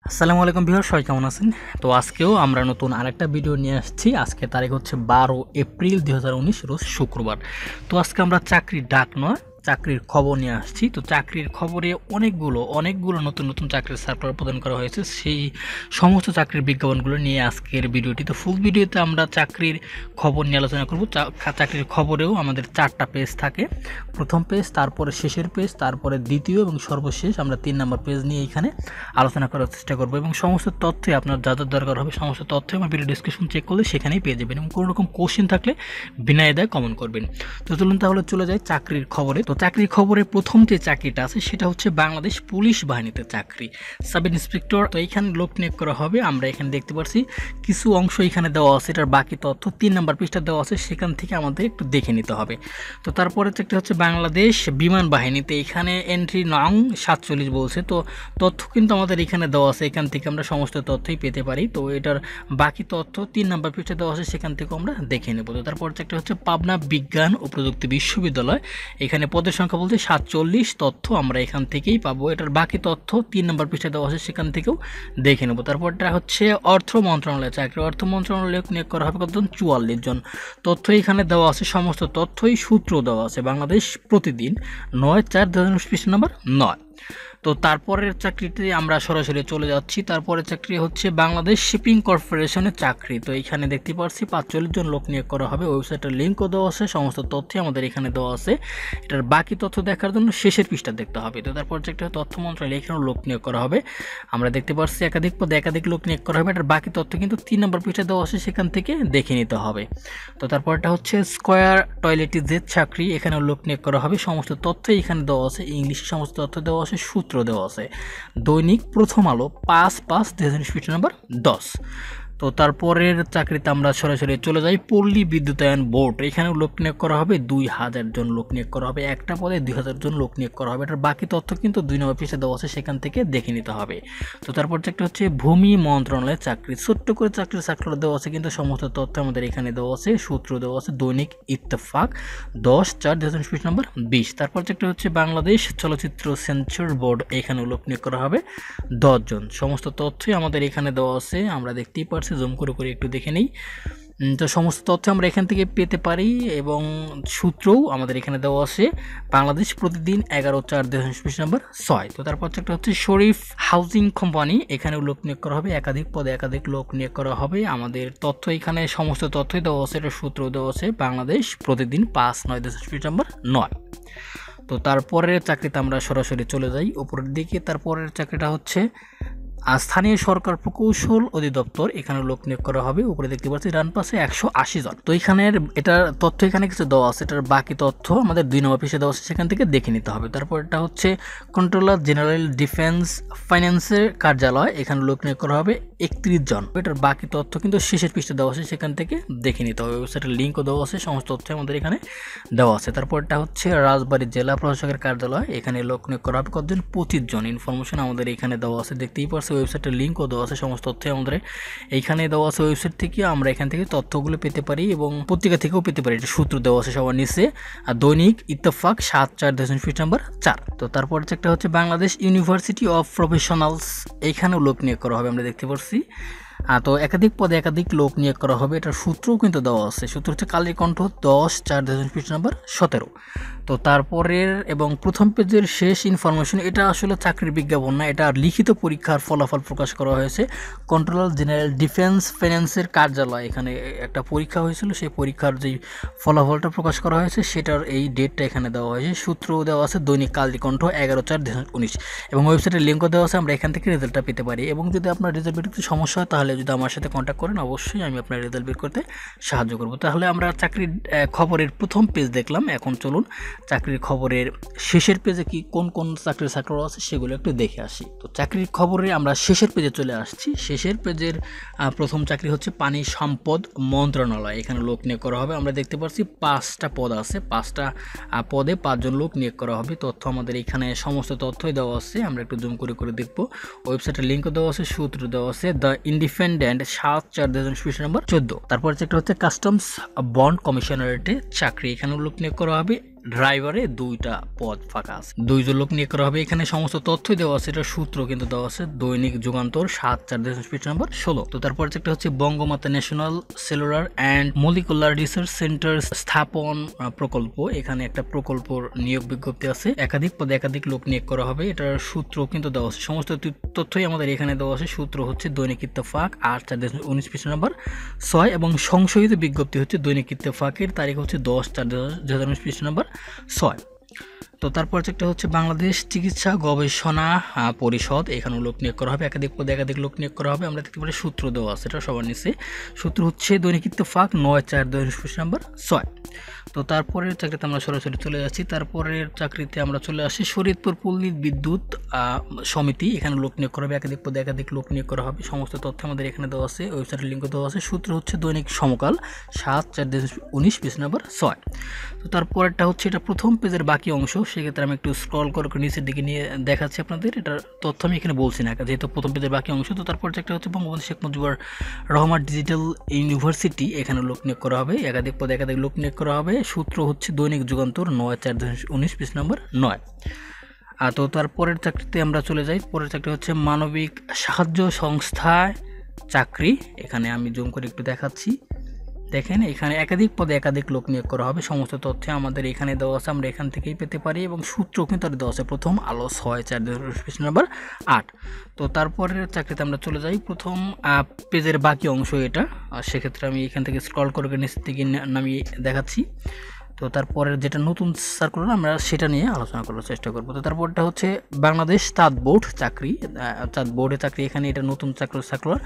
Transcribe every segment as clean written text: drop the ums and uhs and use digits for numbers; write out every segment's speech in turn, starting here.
আসসালামু আলাইকুম ভিউয়ার, সবাই কেমন আছেন? তো আজকেও আমরা নতুন আরেকটা ভিডিও নিয়ে আসছি। আজকে তারিখ হচ্ছে 12 এপ্রিল 2019, রোজ শুক্রবার। তো আজকে আমরা চাকরির ডাক নয়, চাকরির খবর নিয়ে আসছি। তো চাকরির খবরে অনেকগুলো নতুন নতুন চাকরির সার্কুলার প্রদান করা হয়েছে। সেই সমস্ত চাকরির বিজ্ঞাপনগুলো নিয়ে আজকের ভিডিওটি। তো ফুল ভিডিওতে আমরা চাকরির খবর নিয়ে আলোচনা করব। চাকরির খবরেও আমাদের 4টা পেজ থাকে। প্রথম পেজ, তারপরে শেষের পেজ, তারপরে দ্বিতীয় এবং সর্বশেষ আমরা 3 নম্বর পেজ নিয়ে এখানে আলোচনা করার চেষ্টা করবো। এবং সমস্ত তথ্যে আপনার যা যা দরকার হবে সমস্ত তথ্য আমার ভিডিও ডিসক্রিপশন চেক করলে সেখানেই পেয়ে যাবেন। এবং কোনো রকম কোশ্চেন থাকলে বিনা দ্বিধায় কমেন্ট করবেন। তো চলুন তাহলে চলে যাই চাকরির খবরে। তো চাকরির খবরে প্রথম যে চাকরিটা আছে সেটা হচ্ছে বাংলাদেশ পুলিশ বাহিনীতে চাকরি, সাব ইন্সপেক্টর। তো এইখানে লোক নিয়োগ করা হবে। আমরা এখানে দেখতে পাচ্ছি কিছু অংশ এখানে দেওয়া আছে, এটার বাকি তথ্য 3 নম্বর পৃষ্ঠা দেওয়া আছে, সেখান থেকে আমাদের একটু দেখে নিতে হবে। তো তারপরে চাকরি হচ্ছে বাংলাদেশ বিমান বাহিনীতে, এখানে এন্ট্রি নং 47 বলছে। তো তথ্য কিন্তু আমাদের এখানে দেওয়া আছে, এখান থেকে আমরা সমস্ত তথ্যই পেতে পারি। তো এটার বাকি তথ্য 3 নম্বর পৃষ্ঠা দেওয়া আছে, সেখান থেকে আমরা দেখে নেব। তো তারপর একটা হচ্ছে পাবনা বিজ্ঞান ও প্রযুক্তি বিশ্ববিদ্যালয়, এখানে পদের সংখ্যা বলতে 47, তথ্য আমরা এখান থেকেই পাবো। এটার বাকি তথ্য 3 নম্বর পৃষ্ঠা দেওয়া আছে, সেখান থেকেও দেখে নেব। তারপরটা হচ্ছে অর্থ মন্ত্রণালয় চাকরি, অর্থ মন্ত্রণালয়ে নিয়োগ করা হবে কতজন? 44 জন। তথ্য এখানে দেওয়া আছে, সমস্ত তথ্যই সূত্র দেওয়া আছে। বাংলাদেশ প্রতিদিন 9/4/2019 পৃষ্ঠা নম্বর 9। তো তারপরের চাকরিতে আমরা সরাসরি চলে যাচ্ছি। তারপরের চাকরি হচ্ছে বাংলাদেশ শিপিং কর্পোরেশনের চাকরি। তো এখানে দেখতে পাচ্ছি 45 জন লোক নিয়োগ করা হবে। ওয়েবসাইটের লিঙ্কও দেওয়া আছে, সমস্ত তথ্য আমাদের এখানে দেওয়া আছে। এটার বাকি তথ্য দেখার জন্য শেষের পৃষ্ঠা দেখতে হবে। তো তারপর চাকরি তথ্য মন্ত্রণালয়, এখানেও লোক নিয়োগ করা হবে। আমরা দেখতে পাচ্ছি একাধিক পদে একাধিক লোক নিয়োগ করা হবে। এটার বাকি তথ্য কিন্তু 3 নম্বর পৃষ্ঠা দেওয়া আছে, সেখান থেকে দেখে নিতে হবে। তো তারপরটা হচ্ছে স্কয়ার টয়লেটিজের চাকরি, এখানেও লোক নিয়োগ করা হবে। সমস্ত তথ্য এখানে দেওয়া আছে, ইংলিশে সমস্ত তথ্য দেওয়া আছে, সূত্র দেওয়া আছে। দৈনিক প্রথম আলো 5/5/2019 পৃষ্ঠা নম্বর 10। তো তারপরের চাকরিতে আমরা সরাসরি চলে যাই পল্লী বিদ্যুতায়ন বোর্ড, এখানেও লোক নিয়োগ করা হবে। 2000 জন লোক নিয়োগ করা হবে, একটা পদে 2000 জন লোক নিয়োগ করা হবে। এটার বাকি তথ্য কিন্তু 2 নম্বর পৃষ্ঠা দেওয়া আছে, সেখান থেকে দেখে নিতে হবে। তো তারপর চাকরি হচ্ছে ভূমি মন্ত্রণালয়ের চাকরি, ছোট্ট করে চাকরির সার্কুলার দেওয়া আছে, কিন্তু সমস্ত তথ্য আমাদের এখানে দেওয়া আছে, সূত্র দেওয়া আছে। দৈনিক ইত্তেফাক 10/4/2019 পৃষ্ঠা নম্বর 20। তারপর চাকরি হচ্ছে বাংলাদেশ চলচ্চিত্র সেন্সর বোর্ড, এখানেও লোক নিয়োগ করা হবে 10 জন। সমস্ত তথ্যই আমাদের এখানে দেওয়া আছে, আমরা দেখতেই পারছি। জুম করে করে একটু দেখে নেই। তো সমস্ত তথ্য আমরা এখান থেকে পেতে পারি এবং সূত্রও আমাদের এখানে দেওয়া আছে। বাংলাদেশ প্রতিদিন 11/4/2019 পৃষ্ঠা নম্বর 6। তো তারপর একটা হচ্ছে শরীফ হাউজিং কোম্পানি, এখানেও লোক নিয়োগ করা হবে। একাধিক পদে একাধিক লোক নিয়োগ করা হবে। আমাদের তথ্য এখানে সমস্ত তথ্যই দেওয়া আছে, এটা সূত্র দেওয়া আছে। বাংলাদেশ প্রতিদিন 5/9/2019 পৃষ্ঠা নম্বর 9। তো তারপরের চাকরিতে আমরা সরাসরি চলে যাই উপরের দিকে। তারপরের চাকরিটা হচ্ছে স্থানীয় সরকার প্রকৌশল অধিদপ্তর, এখানে লোক নিয়োগ করা হবে। উপরে দেখতে পাচ্ছি ডান পাশে 180 জন। তো এখানের এটার তথ্য এখানে কিছু দেওয়া আছে, এটার বাকি তথ্য আমাদের 2 নম্বর পৃষ্ঠায় দেওয়া আছে, সেখান থেকে দেখে নিতে হবে। তারপর এটা হচ্ছে কন্ট্রোলার জেনারেল ডিফেন্স ফাইন্যান্সের কার্যালয়, এখানে লোক নিয়োগ করা হবে 31 জন। এটার বাকি তথ্য কিন্তু শেষের পৃষ্ঠা দেওয়া আছে, সেখান থেকে দেখে নিতে হবে। ওয়েবসাইটের লিঙ্কও দেওয়া আছে, সমস্ত তথ্য আমাদের এখানে দেওয়া আছে। তারপর এটা হচ্ছে রাজবাড়ী জেলা প্রশাসকের কার্যালয়, এখানে লোক নিয়োগ করা হবে কতজন? 25 জন। ইনফরমেশন আমাদের এখানে দেওয়া আছে, দেখতেই পারছি। ওয়েবসাইটের লিঙ্কও দেওয়া আছে, সমস্ত তথ্য আমাদের এইখানে দেওয়া আছে। ওয়েবসাইট থেকে আমরা এখান থেকে তথ্যগুলো পেতে পারি এবং পত্রিকা থেকেও পেতে পারি, এটা সূত্র দেওয়া আছে সবার নিচে। আর দৈনিক ইত্তেফাক 7/4/2019 পৃষ্ঠা নম্বর 4। তো তারপর একটা হচ্ছে বাংলাদেশ ইউনিভার্সিটি অফ প্রফেশনালস, এইখানেও লোক নিয়োগ করা হবে, আমরা দেখতে পাচ্ছি। তো একাধিক পদে একাধিক লোক নিয়োগ করা হবে, এটার সূত্রও কিন্তু দেওয়া আছে। সূত্র হচ্ছে কালের কণ্ঠ 10/4/2019 পৃষ্ঠা নম্বর 17। তো তারপরের এবং প্রথম পেজের শেষ ইনফরমেশন, এটা আসলে চাকরির বিজ্ঞাপন না, এটা লিখিত পরীক্ষার ফলাফল প্রকাশ করা হয়েছে। কন্ট্রোলার জেনারেল ডিফেন্স ফাইন্যান্সের কার্যালয়, এখানে একটা পরীক্ষা হয়েছিল, সেই পরীক্ষার যেই ফলাফলটা প্রকাশ করা হয়েছে সেটার এই ডেটটা এখানে দেওয়া হয়েছে। সূত্র দেওয়া আছে দৈনিক কালের কণ্ঠ 11/4/2019 এবং ওয়েবসাইটের লিঙ্কও দেওয়া আছে, আমরা এখান থেকে রেজাল্টটা পেতে পারি। এবং যদি আপনার রেজাল্ট বের করতে সমস্যা হয় তাহলে যদি আমার সাথে কন্ট্যাক্ট করেন, অবশ্যই আমি আপনার রেজাল্ট বের করতে সাহায্য করব। তাহলে আমরা চাকরির খবরের প্রথম পেজ দেখলাম। এখন চলুন চাকরির খবরের শেষের পেজে কি কোন কোন চাকরির সার্কুলার আছে সেগুলো একটু দেখে আসি। তো চাকরির খবরে আমরা শেষের পেজে চলে আসছি। শেষের পেজের প্রথম চাকরি হচ্ছে পানি সম্পদ মন্ত্রণালয়, এখানে লোক নিয়োগ করা হবে। আমরা দেখতে পাচ্ছি 5টা পদ আছে, 5টা পদে 5 জন লোক নিয়োগ করা হবে। তথ্য আমাদের এখানে সমস্ত তথ্যই দেওয়া আছে, আমরা একটু জুম করে করে দেখব। ওয়েবসাইটের লিঙ্কও দেওয়া আছে, সূত্র দেওয়া আছে। দ্য ইন্ডিপেন্ডেন্ট 7/4/2019 পৃষ্ঠা নম্বর 14। তারপর একটা হচ্ছে কাস্টমস বন্ড কমিশনারেটে চাকরি, এখানে লোক নিয়োগ করা হবে। ড্রাইভারে 2টা পদ ফাঁকা আছে, 2জন লোক নিয়োগ করা হবে। এখানে সমস্ত তথ্য দেওয়া আছে, এটা সূত্র কিন্তু দেওয়া আছে, দৈনিক যুগান্তর 7/4/2025 নম্বর 16। তো তারপর একটা হচ্ছে Bangamata national cellular and molecular research centre স্থাপন প্রকল্প, এখানে একটা প্রকল্পর নিয়োগ বিজ্ঞপ্তি আছে, একাধিক পদে একাধিক লোক নিয়োগ করা হবে, এটার সূত্র কিন্তু দেওয়া আছে, সমস্ত তথ্যই আমাদের এখানে দেওয়া আছে। সূত্র হচ্ছে দৈনিক ইত্তেফাক 8/4/2025 নম্বর 6 এবং সংশোধিত বিজ্ঞপ্তি হচ্ছে দৈনিক ইত্তেফাকের তারিখ হচ্ছে 10/4/2025 নম্বর 6। তো তারপর একটা হচ্ছে বাংলাদেশ চিকিৎসা গবেষণা পরিষদ, এখানে লোক নিয়োগ করা হবে, একাধিক পদে একাধিক লোক নিয়োগ করা হবে। আমরা দেখতে পারি সূত্র দেওয়া আছে, এটা সবার নিচে সূত্র হচ্ছে দৈনিক ইত্তেফাক 9/4/2025 নম্বর 6। তো তারপরের চাকরিতে আমরা সরাসরি চলে যাচ্ছি, তারপরের চাকরিতে আমরা চলে আসি শরীয়তপুর পল্লী বিদ্যুৎ সমিতি, এখানে লোক নিয়োগ করা হবে, একাধিক পদে একাধিক লোক নিয়োগ করা হবে, সমস্ত তথ্য আমাদের এখানে দেওয়া আছে, ওয়েবসাইটের লিঙ্ক দেওয়া আছে। সূত্র হচ্ছে দৈনিক সমকাল 7/4/2019 নম্বর 6। তো তারপরেরটা হচ্ছে এটা প্রথম পেজের বাকি অংশ, সেক্ষেত্রে আমি একটু স্ক্রল করে নিচের দিকে নিয়ে দেখাচ্ছি আপনাদের, এটার তথ্য আমি এখানে বলছি না যেহেতু প্রথম পেজের বাকি অংশ। তো তারপর একটা হচ্ছে বঙ্গবন্ধু শেখ মুজিবুর রহমান ডিজিটাল ইউনিভার্সিটি, এখানে লোক নিয়োগ করা হবে, একাধিক পদে একাধিক লোক নিয়োগ করা হবে। সূত্র হচ্ছে দৈনিক যুগান্তর 9/4/2019 নম্বর 9। তো তারপরের চাকরিতে আমরা চলে যাই, পরের চাকরি হচ্ছে মানবিক সাহায্য সংস্থায় চাকরি, এখানে আমি জুম করে একটু দেখাচ্ছি, দেখেন এখানে একাধিক পদে একাধিক লোক নিয়োগ করা হবে, সমস্ত তথ্য আমাদের এখানে দেওয়া আছে, আমরা এখান থেকেই পেতে পারি এবং সূত্র কিন্তু দেওয়া আছে প্রথম আলো 6/4/2025 নম্বর 8। তো তারপরের চাকরিতে আমরা চলে যাই, প্রথম পেজের বাকি অংশ এটা, সেক্ষেত্রে আমি এখান থেকে স্ক্রল করে নিচের দিকে নামিয়ে দেখাচ্ছি। তো তারপরের যেটা নতুন সার্কুলার আমরা সেটা নিয়ে আলোচনা করার চেষ্টা করব। তো তারপরটা হচ্ছে বাংলাদেশ তাঁত বোর্ড চাকরি, তাঁত বোর্ডে চাকরি, এখানে এটা নতুন সার্কুলার।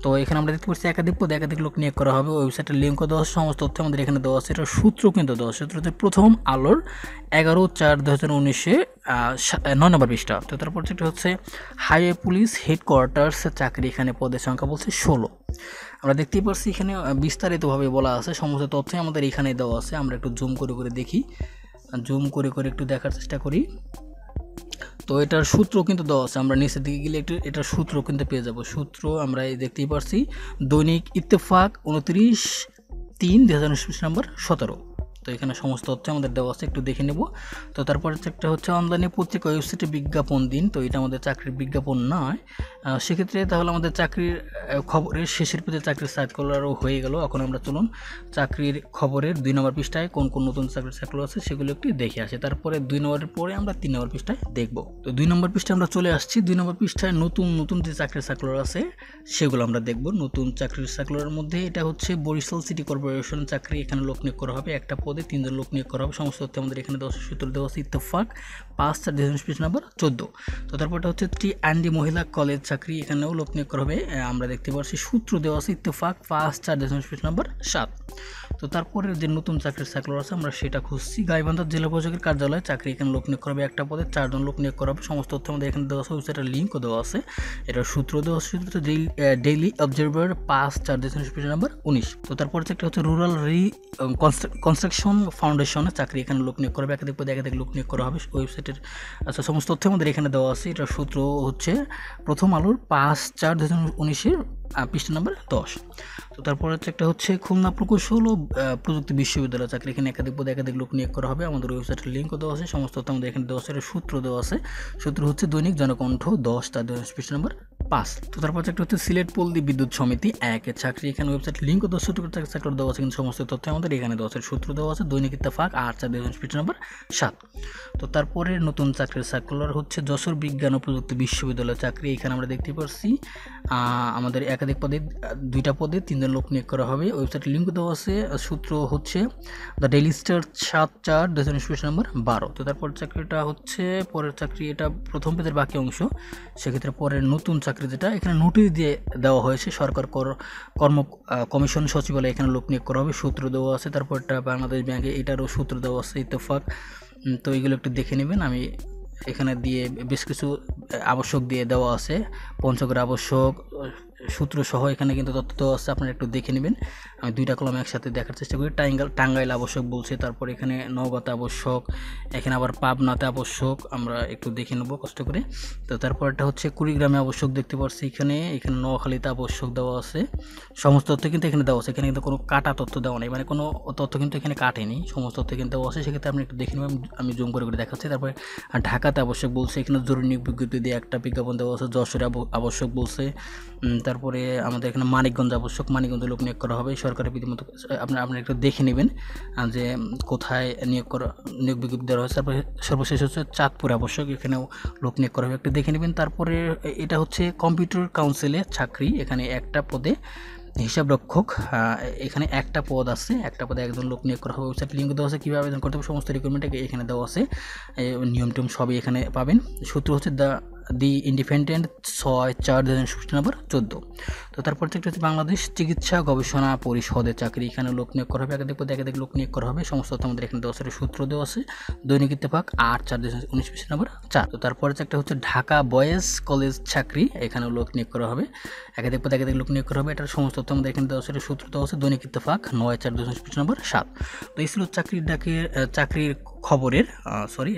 তো এখানে আমরা দেখতে পাচ্ছি একাধিক পদে একাধিক লোক নিয়োগ করা হবে, ওয়েবসাইটের লিঙ্কও দেওয়া আছে, সমস্ত তথ্য আমাদের এখানে দেওয়া আছে, এটা সূত্র কিন্তু দেওয়া আছে, সূত্র হচ্ছে প্রথম আলোর 11/4/2019 9 নম্বর পৃষ্ঠা। তো তারপর যেটা হচ্ছে হাইওয়ে পুলিশ হেডকোয়ার্টার্স চাকরি, এখানে পদের সংখ্যা বলছে 16। আমরা দেখতেই পাচ্ছি এখানে বিস্তারিতভাবে বলা আছে, সমস্ত তথ্যই আমাদের এখানে দেওয়া আছে, আমরা একটু জুম করে করে দেখি, জুম করে করে একটু দেখার চেষ্টা করি। তো এটার সূত্র কিন্তু দেওয়া আছে, আমরা নিচের দিকে গেলে একটু এটার সূত্র কিন্তু পেয়ে যাব, সূত্র আমরা দেখতেই পাচ্ছি দৈনিক ইত্তেফাক 29/3/2019 নম্বর 17। তো এখানে সমস্ত তথ্য আমাদের দেওয়া আছে, একটু দেখে নেব। তো তারপরে একটা হচ্ছে অনলাইনে পত্রিকা ওয়েবসাইটে বিজ্ঞাপন দিন, তো এটা আমাদের চাকরির বিজ্ঞাপন নয়, সেক্ষেত্রে তাহলে আমাদের চাকরির খবরের শেষের পেজে চাকরির সার্কুলারও হয়ে গেল। এখন আমরা চলুন চাকরির খবরের 2 নম্বর পৃষ্ঠায় কোন কোন নতুন চাকরির সার্কুলার আছে সেগুলো একটু দেখে আসি, তারপরে 2 নম্বরের পরে আমরা 3 নম্বর পৃষ্ঠায় দেখব। তো 2 নম্বর পৃষ্ঠায় আমরা চলে আসছি, 2 নম্বর পৃষ্ঠায় নতুন নতুন যে চাকরির সার্কুলার আছে সেগুলো আমরা দেখব। নতুন চাকরির সার্কুলারের মধ্যে এটা হচ্ছে বরিশাল সিটি কর্পোরেশন চাকরি, এখানে লোক নিয়োগ করা হবে, একটা পদে 3 জন লোক নিয়োগ করা হবে, সমস্ত তথ্য আমাদের এখানে দেওয়া আছে, সূত্র দেওয়া আছে ইত্তেফাক 5/4/2020 নম্বর 14। তো তারপরটা হচ্ছে টি&ডি মহিলা কলেজ চাকরি, এখানেও লোক নিয়োগ করা হবে, আমরা দেখতে পাচ্ছি সূত্র দেওয়া আছে ইত্তেফাক 5/4/2020 নম্বর 7। তো তারপরে যে নতুন চাকরির সার্কুলার আছে আমরা সেটা খুঁজছি, গাইবান্ধা জেলা প্রশাসকের কার্যালয়ে চাকরি, এখানে লোক নিয়োগ করা হবে, একটা পদে 4 জন লোক নিয়োগ করা হবে, সমস্ত তথ্য আমাদের এখানে দেওয়া আছে, ওয়েবসাইটের লিঙ্কও দেওয়া আছে, এটার সূত্র দেওয়া আছে, সূত্র ডেইলি অবজারভার 5/4/2020 নম্বর 19। তো তারপরে একটা হচ্ছে রুরাল কনস্ট্রাকশন ফাউন্ডেশনের চাকরি, এখানে লোক নিয়োগ করা হবে, একাধিক পদে একাধিক লোক নিয়োগ করা হবে, ওয়েবসাইটের আচ্ছা সমস্ত তথ্য আমাদের এখানে দেওয়া আছে, এটার সূত্র হচ্ছে প্রথম আলোর 5/4/2019 পৃষ্ঠা নম্বর 10। তো তারপর একটা হচ্ছে খুলনা প্রকৌশল ও প্রযুক্তি বিশ্ববিদ্যালয় চাকরি, এখানে একাধিক পদে একাধিক লোক নিয়োগ করা হবে, আমাদের ওয়েবসাইটের লিঙ্কও দেওয়া আছে, সমস্ত তথ্য আমাদের এখানে দেওয়া আছে, সূত্র দেওয়া আছে, সূত্র হচ্ছে দৈনিক জনকণ্ঠ 10/2020 পৃষ্ঠা নম্বর 5। তো তারপর একটা হচ্ছে সিলেট পল্লী বিদ্যুৎ সমিতি 1 এর চাকরি, এখানে ওয়েবসাইট লিঙ্কও দেওয়া, সূত্র চাকরি দেওয়া আছে, কিন্তু সমস্ত তথ্য আমাদের এখানে দেওয়া আছে, সূত্র দেওয়া আছে দৈনিক ইত্তেফাক 8/2020 পৃষ্ঠা নম্বর 7। তো তারপরে নতুন চাকরির সার্কুলার হচ্ছে যশোর বিজ্ঞান ও প্রযুক্তি বিশ্ববিদ্যালয় চাকরি, এখানে আমরা দেখতে পাচ্ছি আমাদের একাধিক পদে 2টা পদে 3 জন লোক নিয়োগ করা হবে, ওয়েবসাইটের লিঙ্ক দেওয়া আছে, সূত্র হচ্ছে দ্য ডেইলি স্টার 7/4/2020 নম্বর 12। তো তারপর চাকরিটা হচ্ছে পরের চাকরি, এটা প্রথম পেজের বাকি অংশ, সেক্ষেত্রে পরের নতুন চাকরি যেটা এখানে নোটিশ দিয়ে দেওয়া হয়েছে, সরকার কর্ম কমিশন সচিবালয়, এখানে লোক নিয়োগ করা হবে, সূত্র দেওয়া আছে, তারপর এটা বাংলাদেশ ব্যাংকে, এটারও সূত্র দেওয়া আছে ইত্তেফাক। তো এগুলো একটু দেখে নেবেন, আমি এখানে দিয়ে বেশ কিছু আবশ্যক দিয়ে দেওয়া আছে, পঞ্চগড় আবশ্যক, সূত্র সহ এখানে কিন্তু তথ্য দেওয়া আছে, আপনারা একটু দেখে নেবেন। আমি দুইটা কলম একসাথে দেখার চেষ্টা করি। টাঙ্গাইল আবশ্যক বলছে, তারপর এখানে নওগাঁতে আবশ্যক, এখানে আবার পাবনাতে আবশ্যক, আমরা একটু দেখে নেব কষ্ট করে। তো তারপরটা হচ্ছে কুড়িগ্রামে আবশ্যক দেখতে পাচ্ছি, এখানে নোয়াখালীতে আবশ্যক দেওয়া আছে। সমস্ত তথ্য কিন্তু এখানে দেওয়া আছে, এখানে কিন্তু কোনো কাটা তথ্য দেওয়া নেই, মানে কোনো তথ্য কিন্তু এখানে কাটেনি, সমস্ত তথ্য কিন্তু দেওয়া আছে। সেক্ষেত্রে আপনি একটু দেখে নেবেন, আমি জুম করে দেখাচ্ছি। তারপরে ঢাকাতে আবশ্যক বলছে, এখানে জরুরি নিয়োগ বিজ্ঞপ্তি দিয়ে একটা বিজ্ঞাপন দেওয়া আছে। যশোরে আবশ্যক বলছে। তারপরে আমাদের এখানে মানিকগঞ্জ আবশ্যক, মানিকগঞ্জে লোক নিয়োগ করা হবে সরকারি বিধিমতো। আপনারা একটু দেখে নেবেন যে কোথায় নিয়োগ বিজ্ঞপ্তি দেওয়া হয়েছে। তারপরে সর্বশেষ হচ্ছে চাঁদপুর আবশ্যক, এখানেও লোক নিয়োগ করা হবে, একটু দেখে নেবেন। তারপরে এটা হচ্ছে কম্পিউটার কাউন্সিলে চাকরি, এখানে একটা পদে হিসাবরক্ষক, এখানে একটা পদ আছে, একটা পদে একজন লোক নিয়োগ করা হবে। ওয়েবসাইট লিঙ্ক দেওয়া আছে, কীভাবে আবেদন করতে হবে সমস্ত রিকোয়ারমেন্ট এখানে দেওয়া আছে, নিয়ম টিয়ম সবই এখানে পাবেন। সূত্র হচ্ছে দি ইন্ডিপেন্ডেন্ট 6/4/2014। তো তারপর একটা হচ্ছে বাংলাদেশ চিকিৎসা গবেষণা পরিষদে চাকরি, এখানে লোক নিয়োগ করা হবে, একাধিক পদে একাধিক লোক নিয়োগ করা হবে। সমস্ত আমাদের এখানে দেওয়া আছে, সূত্র দেওয়া আছে। দৈনিক ইত্তেফাক 8/4/2019 পেজ নাম্বার 4। তো তারপরে একটা হচ্ছে ঢাকা বয়েজ কলেজ চাকরি, এখানেও লোক নিয়োগ করা হবে, একাধিক পদে একাধিক লোক নিয়োগ করা হবে। এটার সমস্ত আমাদের এখানে দেওয়া আছে, সূত্র দেওয়া আছে। দৈনিক ইত্তেফাক 9/4/2019 পেজ নাম্বার 7। তো এই ছিল চাকরির খবরের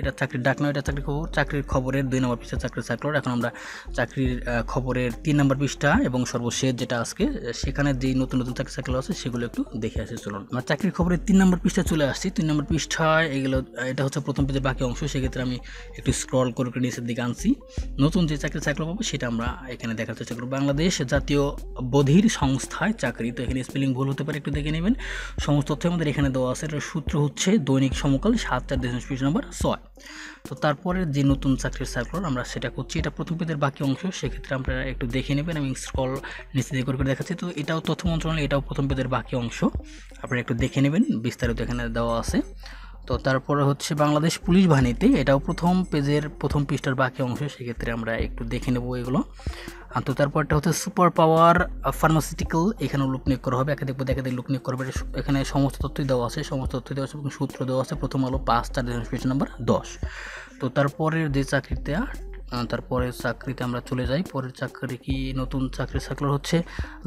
এটা চাকরির ডাক নয়, এটা চাকরির খবরের 2 নম্বর পৃষ্ঠা চাকরির সার্কুলার। এখন আমরা চাকরির খবরের 3 নম্বর পৃষ্ঠা এবং সর্বশেষ যেটা আজকে, সেখানে যেই নতুন নতুন চাকরি সার্কুলার আছে সেগুলো একটু দেখে আসি চলুন। আমরা চাকরির খবরের 3 নম্বর পৃষ্ঠা চলে আসছি। 3 নম্বর পৃষ্ঠায় এটা হচ্ছে প্রথম পেজের বাকি অংশ, সেক্ষেত্রে আমি একটু স্ক্রল করে নিচের দিকে আনছি। নতুন যে চাকরি সার্কুলার পাবো সেটা আমরা এখানে দেখার চেষ্টা করব। বাংলাদেশ জাতীয় বধির সংস্থায় চাকরি, তো এখানে স্পেলিং ভুল হতে পারে, একটু দেখে নেবেন। সমস্ত তথ্য আমাদের এখানে দেওয়া আছে। এটার সূত্র হচ্ছে দৈনিক সমকাল 7/4/2019 পেজ নাম্বার 6। তো তারপরে যে নতুন চাকরির সার্কুলার আমরা সেটা করছি, এটা প্রথম পেজের বাকি অংশ, সেক্ষেত্রে আপনারা একটু দেখে নেবেন। আমি স্ক্রল নিচে দিকে করে দেখাচ্ছি। তো এটাও তথ্য মন্ত্রণালয়, এটাও প্রথম পেজের বাকি অংশ, আপনারা একটু দেখে নেবেন, বিস্তারিত এখানে দেওয়া আছে। তো তারপরে হচ্ছে বাংলাদেশ পুলিশ বাহিনীতে, এটাও প্রথম পেজের প্রথম পৃষ্ঠার বাকি অংশ, সেক্ষেত্রে আমরা একটু দেখে নেব এগুলো। তো তারপরটা হচ্ছে সুপার পাওয়ার ফার্মাসিউটিক্যাল, এখানে লোক নিয়োগ করা হবে, একাধিক পদে একাধিক লোক নিয়োগ করা হবে। এখানে সমস্ত তথ্যই দেওয়া আছে, এবং সূত্র দেওয়া আছে। প্রথম আলো 5/4/2019 পেজ নাম্বার 10। তো তারপরের যে চাকরিতে আমরা চলে যাই। পরের চাকরি কি নতুন চাকরির সার্কুলার হচ্ছে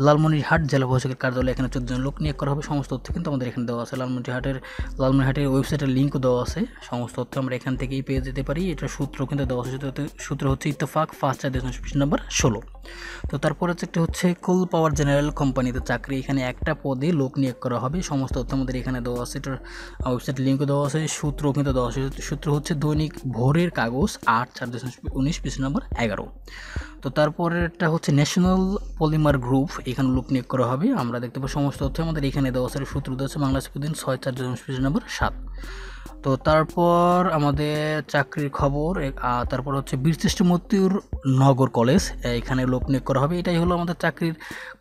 লালমনিরহাট জেলা প্রশাসকের কার্যালয়ে, এখানে 14 জন লোক নিয়োগ করা হবে। সমস্ত তথ্য কিন্তু আমাদের এখানে দেওয়া আছে। লালমনিরহাটের ওয়েবসাইটের লিঙ্কও দেওয়া আছে, সমস্ত তথ্য আমরা এখান থেকেই পেয়ে যেতে পারি। এটার সূত্র কিন্তু দেওয়া আছে, সূত্র হচ্ছে ইত্তেফাক 5/4/2019 পেজ নাম্বার 16। তো তারপরে একটা হচ্ছে কোল পাওয়ার জেনারেল কোম্পানিতে চাকরি, এখানে একটা পদে লোক নিয়োগ করা হবে। সমস্ত তথ্য আমাদের এখানে দেওয়া আছে, এটার ওয়েবসাইট লিঙ্কও দেওয়া আছে, সূত্র কিন্তু দেওয়া আছে। সূত্র হচ্ছে দৈনিক ভোরের কাগজ 8/4/2019 পেজ নাম্বার 11। তো তারপরেরটা হচ্ছে ন্যাশনাল পলিমার গ্রুপ, এখানে লোক নিয়োগ করা হবে। আমরা দেখতে পাই সমস্ত তথ্য আমাদের এখানে দেওয়া আছে, সূত্র দেওয়া আছে বাংলাদেশ প্রতিদিন 6/4/2019 পেজ নাম্বার 7। তো তারপর আমাদের চাকরির খবর, তারপর হচ্ছে বীরশ্রেষ্ঠ মতিউর নগর কলেজ, এখানে লোক নিয়োগ করা হবে। এটাই হলো আমাদের চাকরির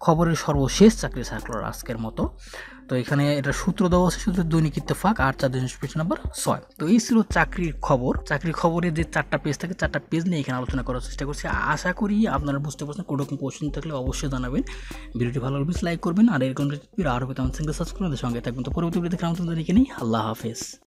খবরের সর্বশেষ চাকরি সার্কুলার আজকের মতো। তো এখানে এটা সূত্র দেওয়া আছে, সূত্র দৈনিক ইত্তেফাক 8/4/2019 পেজ নাম্বার 6। তো এই ছিল চাকরির খবরের যে 4টা পেজ থাকে, 4টা পেজ নিয়ে এখানে আলোচনা করার চেষ্টা করছি। আশা করি আপনারা বুঝতে পারছেন। কোনো রকম কোশ্চেন থাকলে অবশ্যই জানাবেন। ভিডিওটি ভালো লাগলে লাইক করবেন, আর এরকম আর হবে তেমন সাবস্ক্রাইব সঙ্গে থাকবেন। তো পরবর্তী ভিডিও দেখে আমাদের দেখে নিই। আল্লাহ হাফেজ।